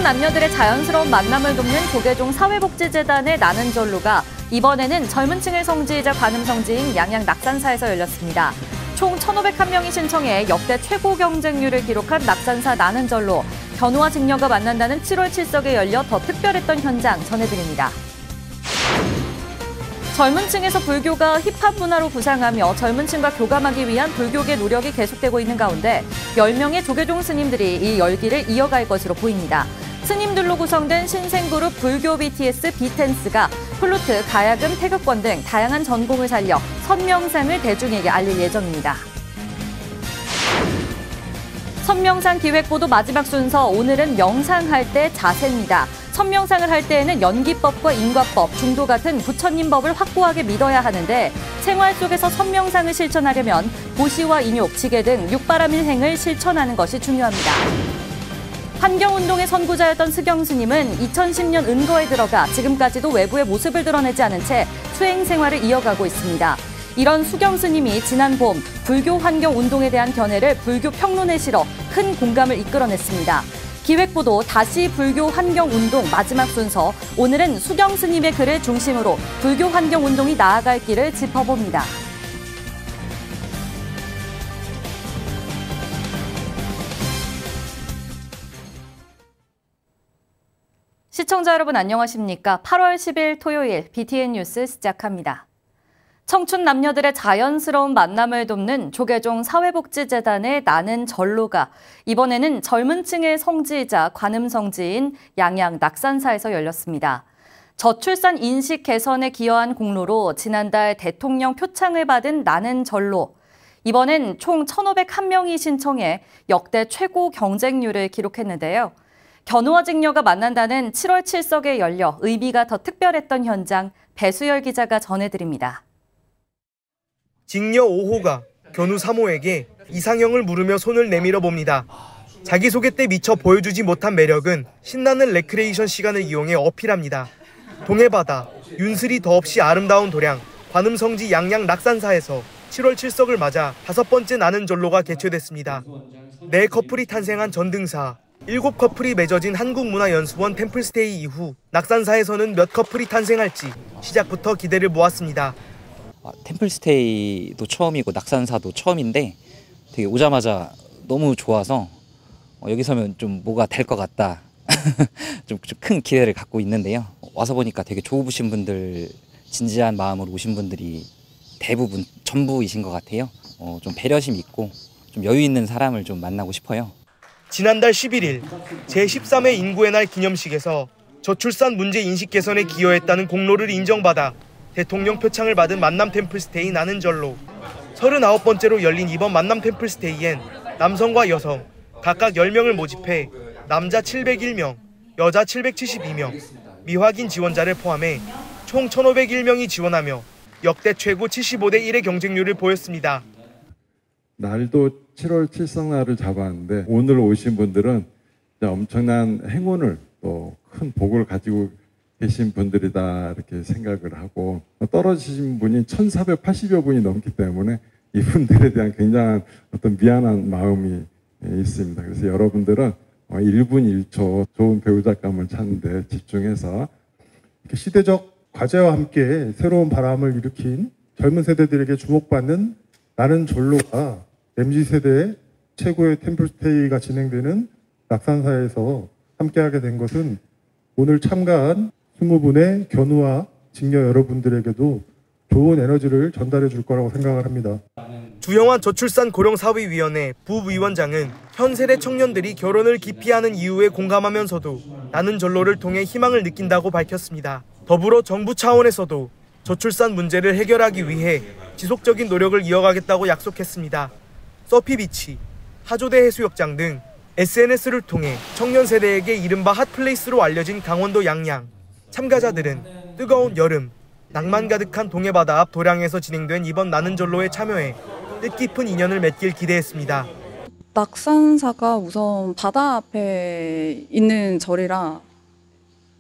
청춘 남녀들의 자연스러운 만남을 돕는 조계종 사회복지재단의 나는 절로가 이번에는 젊은 층의 성지이자 관음 성지인 양양 낙산사에서 열렸습니다. 총 1,501명이 신청해 역대 최고 경쟁률을 기록한 낙산사 나는 절로. 견우와 직녀가 만난다는 7월 7석에 열려 더 특별했던 현장 전해드립니다. 젊은 층에서 불교가 힙합 문화로 부상하며 젊은 층과 교감하기 위한 불교계 노력이 계속되고 있는 가운데 10명의 조계종 스님들이 이 열기를 이어갈 것으로 보입니다. 스님들로 구성된 신생그룹 불교 BTS 비텐스가 플루트, 가야금, 태극권 등 다양한 전공을 살려 선명상을 대중에게 알릴 예정입니다. 선명상 기획보도 마지막 순서, 오늘은 명상할 때 자세입니다. 선명상을 할 때에는 연기법과 인과법, 중도 같은 부처님 법을 확고하게 믿어야 하는데 생활 속에서 선명상을 실천하려면 보시와 인욕, 지계 등 육바라밀행을 실천하는 것이 중요합니다. 환경운동의 선구자였던 스경 스님은 2010년 은거에 들어가 지금까지도 외부의 모습을 드러내지 않은 채 수행 생활을 이어가고 있습니다. 이런 수경 스님이 지난 봄 불교 환경운동에 대한 견해를 불교 평론에 실어 큰 공감을 이끌어냈습니다. 기획보도 다시 불교 환경운동 마지막 순서, 오늘은 수경 스님의 글을 중심으로 불교 환경운동이 나아갈 길을 짚어봅니다. 시청자 여러분 안녕하십니까? 8월 10일 토요일 BTN 뉴스 시작합니다. 청춘 남녀들의 자연스러운 만남을 돕는 조계종 사회복지재단의 나는 절로가 이번에는 젊은 층의 성지이자 관음 성지인 양양 낙산사에서 열렸습니다. 저출산 인식 개선에 기여한 공로로 지난달 대통령 표창을 받은 나는 절로. 이번엔 총 1,501명이 신청해 역대 최고 경쟁률을 기록했는데요. 견우와 직녀가 만난다는 7월 7석에 열려 의미가 더 특별했던 현장, 배수열 기자가 전해드립니다. 직녀 5호가 견우 3호에게 이상형을 물으며 손을 내밀어 봅니다. 자기소개 때 미처 보여주지 못한 매력은 신나는 레크레이션 시간을 이용해 어필합니다. 동해바다, 윤슬이 더없이 아름다운 도량, 관음성지 양양 낙산사에서 7월 7석을 맞아 5번째 나는 절로가 개최됐습니다. 4커플이 탄생한 전등사, 7커플이 맺어진 한국문화연수원 템플스테이 이후 낙산사에서는 몇 커플이 탄생할지 시작부터 기대를 모았습니다. 템플스테이도 처음이고 낙산사도 처음인데 되게 오자마자 너무 좋아서 여기 서면 좀 뭐가 될 것 같다. 좀 큰 기대를 갖고 있는데요. 와서 보니까 되게 좋으신 분들, 진지한 마음으로 오신 분들이 대부분 전부이신 것 같아요. 좀 배려심 있고 좀 여유 있는 사람을 좀 만나고 싶어요. 지난달 11일 제13회 인구의 날 기념식에서 저출산 문제 인식 개선에 기여했다는 공로를 인정받아 대통령 표창을 받은 만남 템플스테이 나는 절로. 39번째로 열린 이번 만남 템플스테이엔 남성과 여성 각각 10명을 모집해 남자 701명, 여자 772명, 미확인 지원자를 포함해 총 1,501명이 지원하며 역대 최고 75대 1의 경쟁률을 보였습니다. 날도 7월 7석 날을 잡았는데 오늘 오신 분들은 엄청난 행운을 또 큰 복을 가지고 계신 분들이다 이렇게 생각을 하고, 떨어지신 분이 1,480여 분이 넘기 때문에 이분들에 대한 굉장한 어떤 미안한 마음이 있습니다. 그래서 여러분들은 1분 1초 좋은 배우자감을 찾는 데 집중해서 시대적 과제와 함께 새로운 바람을 일으킨 젊은 세대들에게 주목받는 나는 절로가 MZ세대의 최고의 템플스테이가 진행되는 낙산사에서 함께하게 된 것은 오늘 참가한 20분의 견우와 직녀 여러분들에게도 좋은 에너지를 전달해 줄 거라고 생각을 합니다. 주영환 저출산 고령사회위원회 부위원장은 현 세대 청년들이 결혼을 기피하는 이유에 공감하면서도 나는 절로를 통해 희망을 느낀다고 밝혔습니다. 더불어 정부 차원에서도 저출산 문제를 해결하기 위해 지속적인 노력을 이어가겠다고 약속했습니다. 서피비치, 하조대 해수욕장 등 SNS를 통해 청년 세대에게 이른바 핫플레이스로 알려진 강원도 양양. 참가자들은 뜨거운 여름, 낭만 가득한 동해바다 앞 도량에서 진행된 이번 나는 절로에 참여해 뜻깊은 인연을 맺길 기대했습니다. 낙산사가 우선 바다 앞에 있는 절이라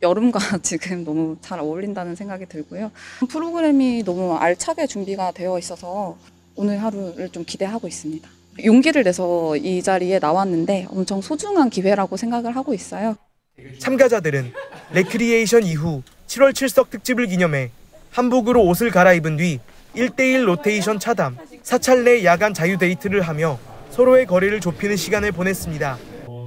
여름과 지금 너무 잘 어울린다는 생각이 들고요. 프로그램이 너무 알차게 준비가 되어 있어서 오늘 하루를 좀 기대하고 있습니다. 용기를 내서 이 자리에 나왔는데 엄청 소중한 기회라고 생각을 하고 있어요. 참가자들은 레크리에이션 이후 7월 7석 특집을 기념해 한복으로 옷을 갈아입은 뒤 1대1 로테이션 차담, 사찰 내 야간 자유 데이트를 하며 서로의 거리를 좁히는 시간을 보냈습니다.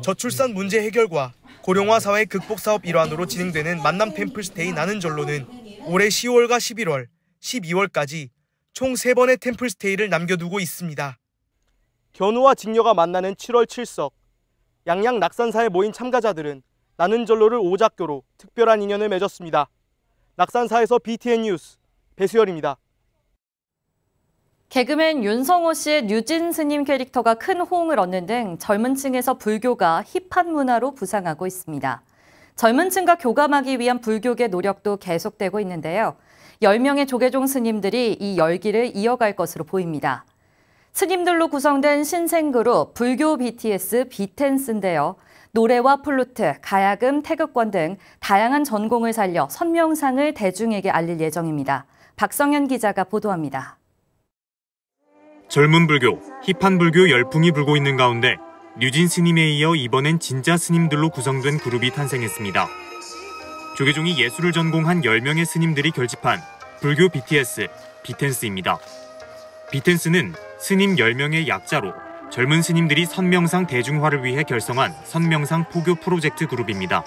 저출산 문제 해결과 고령화 사회 극복 사업 일환으로 진행되는 만남 템플스테이 나는 절로는 올해 10월과 11월, 12월까지 총 3번의 템플스테이를 남겨두고 있습니다. 견우와 직녀가 만나는 7월 7석. 양양 낙산사에 모인 참가자들은 나는 절로를 오작교로 특별한 인연을 맺었습니다. 낙산사에서 BTN 뉴스 배수열입니다. 개그맨 윤성호 씨의 류진 스님 캐릭터가 큰 호응을 얻는 등 젊은 층에서 불교가 힙한 문화로 부상하고 있습니다. 젊은 층과 교감하기 위한 불교계 노력도 계속되고 있는데요. 10명의 조계종 스님들이 이 열기를 이어갈 것으로 보입니다. 스님들로 구성된 신생그룹 불교 BTS 비텐스인데요. 노래와 플루트, 가야금, 태극권 등 다양한 전공을 살려 선명상을 대중에게 알릴 예정입니다. 박성현 기자가 보도합니다. 젊은 불교, 힙한 불교 열풍이 불고 있는 가운데 류진 스님에 이어 이번엔 진짜 스님들로 구성된 그룹이 탄생했습니다. 조계종이 예술을 전공한 10명의 스님들이 결집한 불교 BTS, 비텐스입니다. 비텐스는 스님 10명의 약자로 젊은 스님들이 선명상 대중화를 위해 결성한 선명상 포교 프로젝트 그룹입니다.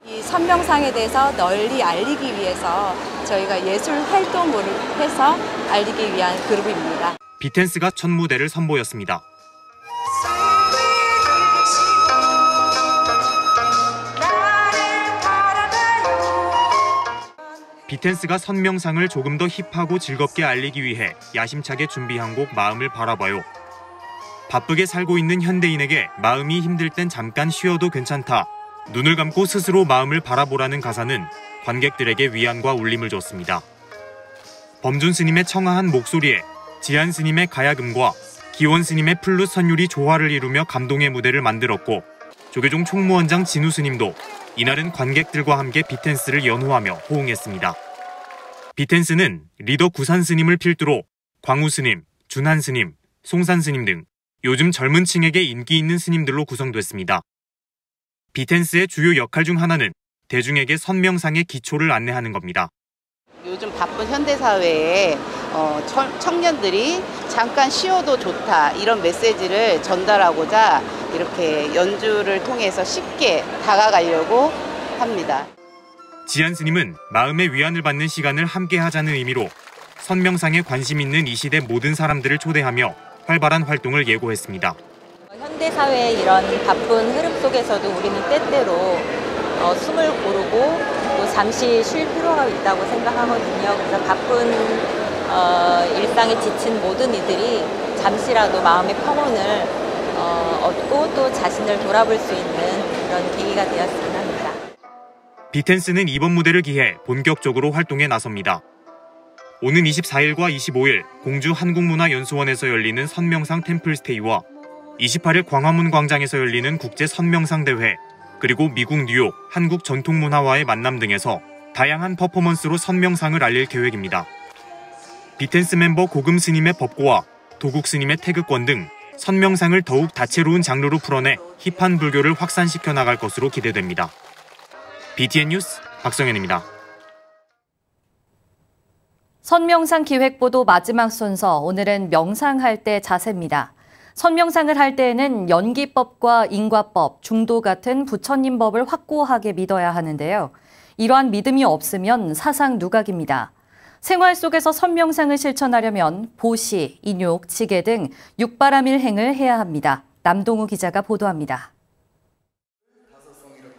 이 선명상에 대해서 널리 알리기 위해서 저희가 예술 활동을 해서 알리기 위한 그룹입니다. 비텐스가 첫 무대를 선보였습니다. 비텐스가 선명상을 조금 더 힙하고 즐겁게 알리기 위해 야심차게 준비한 곡 마음을 바라봐요. 바쁘게 살고 있는 현대인에게 마음이 힘들 땐 잠깐 쉬어도 괜찮다. 눈을 감고 스스로 마음을 바라보라는 가사는 관객들에게 위안과 울림을 줬습니다. 범준 스님의 청아한 목소리에 지한 스님의 가야금과 기원 스님의 플룻 선율이 조화를 이루며 감동의 무대를 만들었고 조계종 총무원장 진우 스님도 이날은 관객들과 함께 비텐스를 연호하며 호응했습니다. 비텐스는 리더 구산 스님을 필두로 광우 스님, 준한 스님, 송산 스님 등 요즘 젊은 층에게 인기 있는 스님들로 구성됐습니다. 비텐스의 주요 역할 중 하나는 대중에게 선명상의 기초를 안내하는 겁니다. 요즘 바쁜 현대사회에 청년들이 잠깐 쉬어도 좋다 이런 메시지를 전달하고자 이렇게 연주를 통해서 쉽게 다가가려고 합니다. 지한 스님은 마음의 위안을 받는 시간을 함께 하자는 의미로 선명상에 관심 있는 이 시대 모든 사람들을 초대하며 활발한 활동을 예고했습니다. 현대사회의 이런 바쁜 흐름 속에서도 우리는 때때로 숨을 고르고 또 잠시 쉴 필요가 있다고 생각하거든요. 그래서 바쁜 일상에 지친 모든 이들이 잠시라도 마음의 평온을 얻고 또 자신을 돌아볼 수 있는 그런 계기가 되었으면 합니다. 비텐스는 이번 무대를 기해 본격적으로 활동에 나섭니다. 오는 24일과 25일 공주 한국문화연수원에서 열리는 선명상 템플스테이와 28일 광화문 광장에서 열리는 국제 선명상 대회, 그리고 미국 뉴욕 한국전통문화와의 만남 등에서 다양한 퍼포먼스로 선명상을 알릴 계획입니다. 비텐스 멤버 고금 스님의 법고와 도국 스님의 태극권 등 선명상을 더욱 다채로운 장르로 풀어내 힙한 불교를 확산시켜 나갈 것으로 기대됩니다. BTN 뉴스 박성현입니다. 선명상 기획보도 마지막 순서, 오늘은 명상할 때 자세입니다. 선명상을 할 때에는 연기법과 인과법, 중도 같은 부처님 법을 확고하게 믿어야 하는데요. 이러한 믿음이 없으면 사상 누각입니다. 생활 속에서 선명상을 실천하려면 보시, 인욕, 지계 등 육바라밀행을 해야 합니다. 남동우 기자가 보도합니다.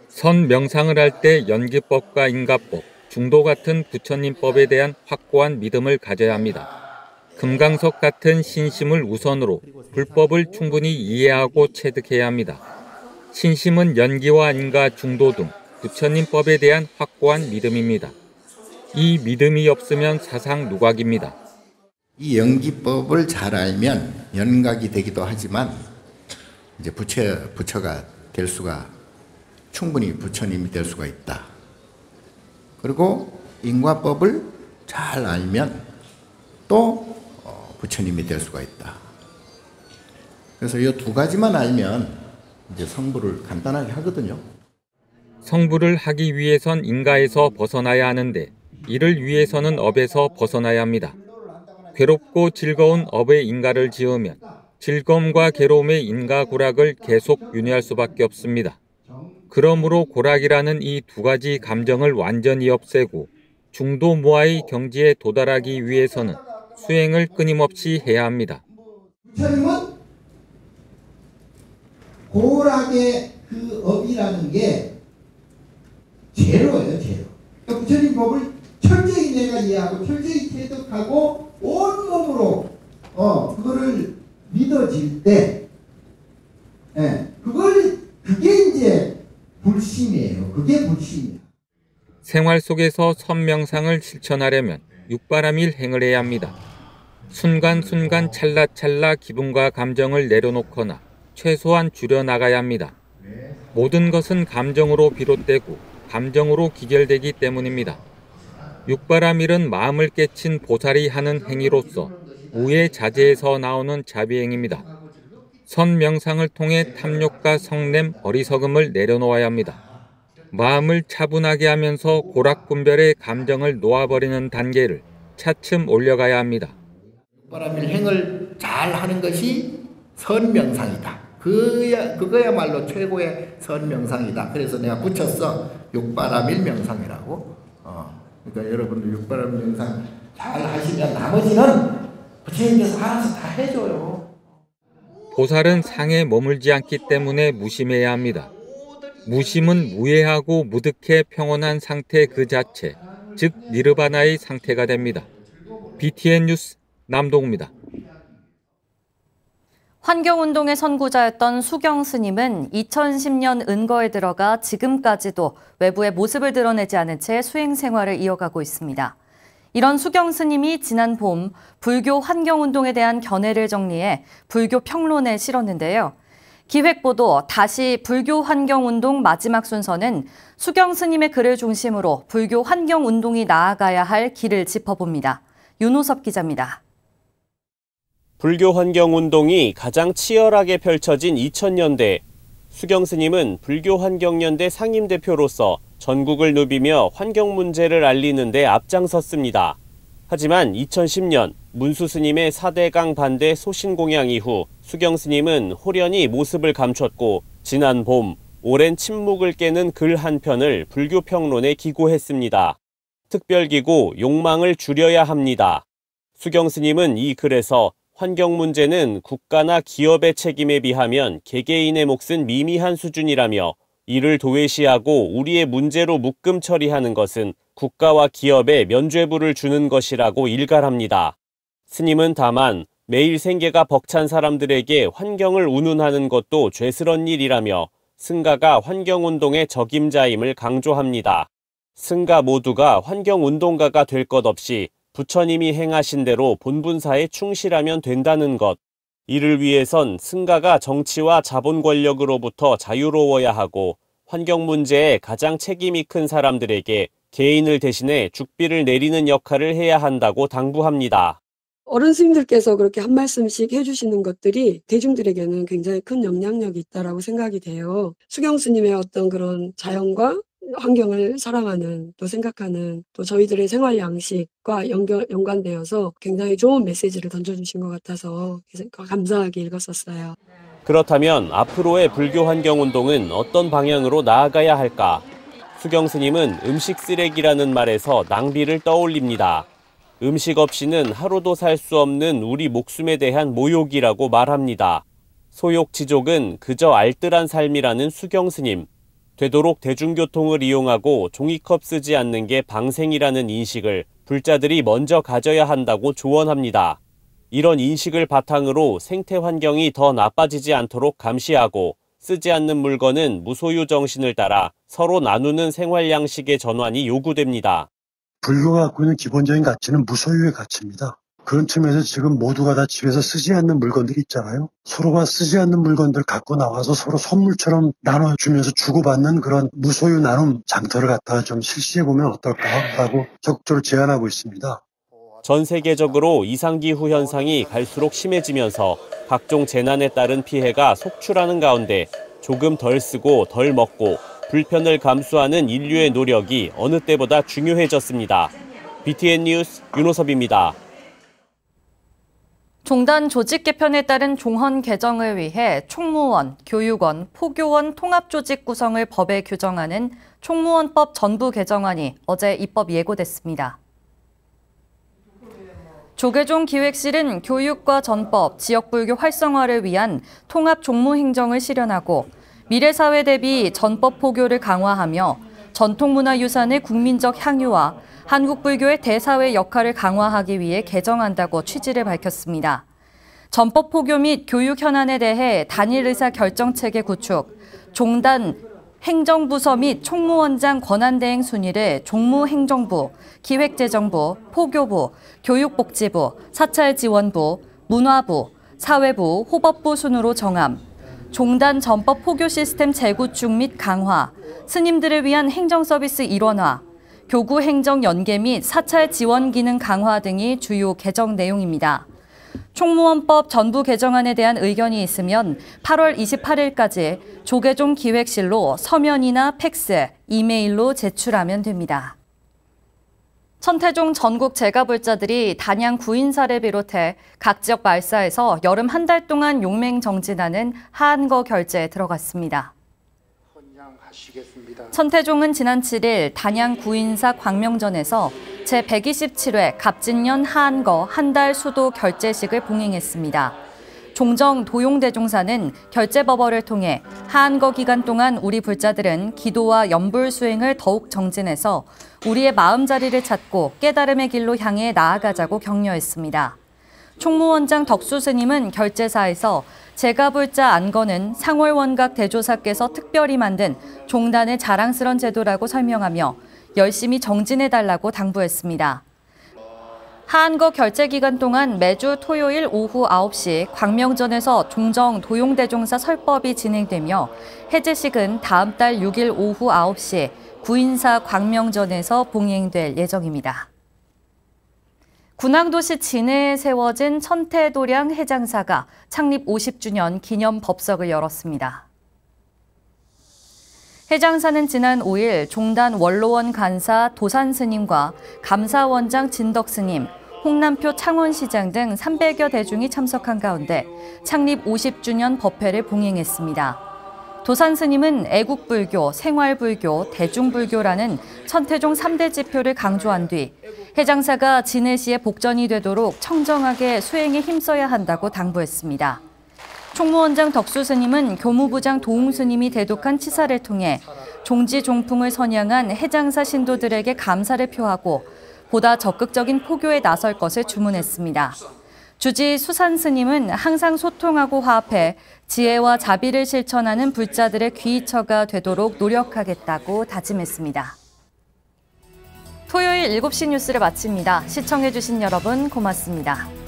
선명상을 할 때 연기법과 인과법, 중도 같은 부처님법에 대한 확고한 믿음을 가져야 합니다. 금강석 같은 신심을 우선으로 불법을 충분히 이해하고 체득해야 합니다. 신심은 연기와 인과, 중도 등 부처님법에 대한 확고한 믿음입니다. 이 믿음이 없으면 사상 누각입니다. 이 연기법을 잘 알면 연각이 되기도 하지만 이제 부처가 될 수가, 충분히 부처님이 될 수가 있다. 그리고 인과법을 잘 알면 또 부처님이 될 수가 있다. 그래서 이 두 가지만 알면 이제 성불을 간단하게 하거든요. 성불을 하기 위해선 인가에서 벗어나야 하는데 이를 위해서는 업에서 벗어나야 합니다. 괴롭고 즐거운 업의 인가를 지으면 즐거움과 괴로움의 인가 고락을 계속 윤회할 수밖에 없습니다. 그러므로 고락이라는 이 두 가지 감정을 완전히 없애고 중도 무아의 경지에 도달하기 위해서는 수행을 끊임없이 해야 합니다. 부처님은 고락의 그 업이라는 게 제로예요, 제로. 그러니까 부처님 법을 철저히 내가 이해하고 철저히 체득하고 온몸으로 그거를 믿어질 때, 그게 이제 불심이에요. 그게 불심이에요. 생활 속에서 선명상을 실천하려면 육바라밀 행을 해야 합니다. 순간순간 찰나찰나 기분과 감정을 내려놓거나 최소한 줄여나가야 합니다. 모든 것은 감정으로 비롯되고 감정으로 기결되기 때문입니다. 육바라밀은 마음을 깨친 보살이 하는 행위로서 무예 자제에서 나오는 자비행입니다. 선명상을 통해 탐욕과 성냄, 어리석음을 내려놓아야 합니다. 마음을 차분하게 하면서 고락분별의 감정을 놓아버리는 단계를 차츰 올려가야 합니다. 육바라밀 행을 잘 하는 것이 선명상이다. 그거야말로 최고의 선명상이다. 그래서 내가 붙였어. 육바라밀 명상이라고. 그러니까 여러분들 육바라밀 명상 잘 하시면 나머지는 부처님께서 알아서 다 해줘요. 보살은 상에 머물지 않기 때문에 무심해야 합니다. 무심은 무해하고 무득해 평온한 상태 그 자체, 즉 니르바나의 상태가 됩니다. BTN 뉴스 남동우입니다. 환경운동의 선구자였던 수경 스님은 2010년 은거에 들어가 지금까지도 외부의 모습을 드러내지 않은 채 수행 생활을 이어가고 있습니다. 이런 수경 스님이 지난 봄 불교 환경운동에 대한 견해를 정리해 불교 평론에 실었는데요. 기획보도 다시 불교 환경운동 마지막 순서는 수경 스님의 글을 중심으로 불교 환경운동이 나아가야 할 길을 짚어봅니다. 윤호섭 기자입니다. 불교 환경운동이 가장 치열하게 펼쳐진 2000년대, 수경 스님은 불교 환경연대 상임대표로서 전국을 누비며 환경 문제를 알리는 데 앞장섰습니다. 하지만 2010년 문수 스님의 4대강 반대 소신공양 이후 수경 스님은 홀연히 모습을 감췄고 지난 봄 오랜 침묵을 깨는 글 한 편을 불교 평론에 기고했습니다. 특별기고 욕망을 줄여야 합니다. 수경 스님은 이 글에서 환경 문제는 국가나 기업의 책임에 비하면 개개인의 몫은 미미한 수준이라며 이를 도외시하고 우리의 문제로 묶음 처리하는 것은 국가와 기업에 면죄부를 주는 것이라고 일갈합니다. 스님은 다만 매일 생계가 벅찬 사람들에게 환경을 운운하는 것도 죄스런 일이라며 승가가 환경운동의 적임자임을 강조합니다. 승가 모두가 환경운동가가 될 것 없이 부처님이 행하신 대로 본분사에 충실하면 된다는 것. 이를 위해선 승가가 정치와 자본 권력으로부터 자유로워야 하고 환경 문제에 가장 책임이 큰 사람들에게 개인을 대신해 죽비를 내리는 역할을 해야 한다고 당부합니다. 어른 스님들께서 그렇게 한 말씀씩 해주시는 것들이 대중들에게는 굉장히 큰 영향력이 있다라고 생각이 돼요. 수경 스님의 어떤 그런 자연과 환경을 사랑하는 또 생각하는 또 저희들의 생활 양식과 연관되어서 굉장히 좋은 메시지를 던져주신 것 같아서 감사하게 읽었었어요. 그렇다면 앞으로의 불교 환경운동은 어떤 방향으로 나아가야 할까? 수경 스님은 음식 쓰레기라는 말에서 낭비를 떠올립니다. 음식 없이는 하루도 살 수 없는 우리 목숨에 대한 모욕이라고 말합니다. 소욕지족은 그저 알뜰한 삶이라는 수경 스님. 되도록 대중교통을 이용하고 종이컵 쓰지 않는 게 방생이라는 인식을 불자들이 먼저 가져야 한다고 조언합니다. 이런 인식을 바탕으로 생태 환경이 더 나빠지지 않도록 감시하고 쓰지 않는 물건은 무소유 정신을 따라 서로 나누는 생활 양식의 전환이 요구됩니다. 불교가 갖고 있는 기본적인 가치는 무소유의 가치입니다. 그런 측면에서 지금 모두가 다 집에서 쓰지 않는 물건들이 있잖아요. 서로가 쓰지 않는 물건들 갖고 나와서 서로 선물처럼 나눠주면서 주고받는 그런 무소유 나눔 장터를 갖다가 좀 실시해보면 어떨까라고 적극적으로 제안하고 있습니다. 전 세계적으로 이상기후 현상이 갈수록 심해지면서 각종 재난에 따른 피해가 속출하는 가운데 조금 덜 쓰고 덜 먹고 불편을 감수하는 인류의 노력이 어느 때보다 중요해졌습니다. BTN 뉴스 윤호섭입니다. 종단 조직 개편에 따른 종헌 개정을 위해 총무원, 교육원, 포교원 통합조직 구성을 법에 규정하는 총무원법 전부 개정안이 어제 입법 예고됐습니다. 조계종 기획실은 교육과 전법, 지역불교 활성화를 위한 통합 종무행정을 실현하고 미래사회 대비 전법 포교를 강화하며 전통문화유산의 국민적 향유와 한국불교의 대사회 역할을 강화하기 위해 개정한다고 취지를 밝혔습니다. 전법 포교 및 교육 현안에 대해 단일 의사 결정체계 구축, 종단 행정부서 및 총무원장 권한대행 순위를 종무행정부, 기획재정부, 포교부, 교육복지부, 사찰지원부, 문화부, 사회부, 호법부 순으로 정함, 종단 전법 포교 시스템 재구축 및 강화, 스님들을 위한 행정서비스 일원화, 교구 행정 연계 및 사찰 지원 기능 강화 등이 주요 개정 내용입니다. 총무원법 전부 개정안에 대한 의견이 있으면 8월 28일까지 조계종 기획실로 서면이나 팩스, 이메일로 제출하면 됩니다. 천태종 전국 제가불자들이 단양 구인사를 비롯해 각 지역 말사에서 여름 한 달 동안 용맹 정진하는 하한거 결제에 들어갔습니다. 천태종은 지난 7일 단양 구인사 광명전에서 제127회 갑진년 하한거 한 달 수도 결제식을 봉행했습니다. 종정 도용대종사는 결제법어를 통해 하한거 기간 동안 우리 불자들은 기도와 염불 수행을 더욱 정진해서 우리의 마음자리를 찾고 깨달음의 길로 향해 나아가자고 격려했습니다. 총무원장 덕수 스님은 결제사에서 제가불자 안거는 상월원각 대조사께서 특별히 만든 종단의 자랑스런 제도라고 설명하며 열심히 정진해달라고 당부했습니다. 하한거 결제 기간 동안 매주 토요일 오후 9시 광명전에서 종정 도용대종사 설법이 진행되며 해제식은 다음 달 6일 오후 9시 구인사 광명전에서 봉행될 예정입니다. 군항도시 진해에 세워진 천태도량 해장사가 창립 50주년 기념 법석을 열었습니다. 해장사는 지난 5일 종단 원로원 간사 도산 스님과 감사원장 진덕 스님, 홍남표 창원시장 등 300여 대중이 참석한 가운데 창립 50주년 법회를 봉행했습니다. 도산 스님은 애국불교, 생활불교, 대중불교라는 천태종 3대 지표를 강조한 뒤 해장사가 진해시의 복전이 되도록 청정하게 수행에 힘써야 한다고 당부했습니다. 총무원장 덕수 스님은 교무부장 도웅 스님이 대독한 치사를 통해 종지 종풍을 선양한 해장사 신도들에게 감사를 표하고 보다 적극적인 포교에 나설 것을 주문했습니다. 주지 수산 스님은 항상 소통하고 화합해 지혜와 자비를 실천하는 불자들의 귀처가 되도록 노력하겠다고 다짐했습니다. 토요일 7시 뉴스를 마칩니다. 시청해주신 여러분 고맙습니다.